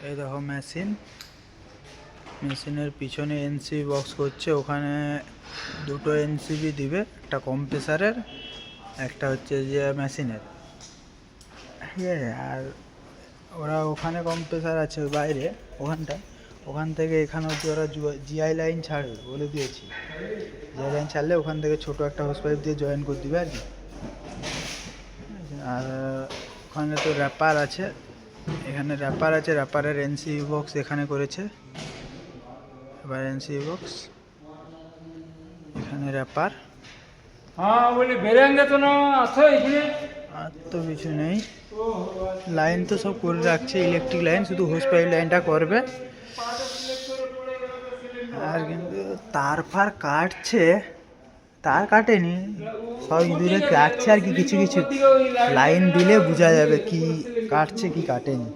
এই দেখো মেশিনের পিছনে এনসিবি বক্স করছে। ওখানে দুটো এনসিবি দিবে, একটা কম্প্রেসারের, একটা হচ্ছে যে মেশিনের, ঠিক আছে। আর ওরা ওখানে কম্প্রেসার আছে বাইরে ওখান থেকে এখানে হচ্ছে ওরা জিআই লাইন ছাড়বে বলে দিয়েছি। জিআই লাইন ছাড়লে ওখান থেকে ছোট একটা হোস পাইপ দিয়ে জয়েন করে দিবে আর কি। আর ওখানে তো র্যাপার আছে, এখানে র্যাপার আছে, র্যাপারের এনসিবি বক্স এখানে করেছে। এবার এনসিবি বক্স এখানে র্যাপার। हाँ बोले बेरेंगे तो ना अच्छा इसमें আর তো কিছু নেই, লাইন তো সব করে রাখছে, ইলেকট্রিক লাইন, শুধু হোস পাইপ লাইনটা করবে। আর কিন্তু তার ফার কাটছে, তার কাটেনি, সব ইঁদুরে কাটছে আর কি। কিছু কিছু লাইন দিলে বোঝা যাবে কি কাটছে কি কাটেনি।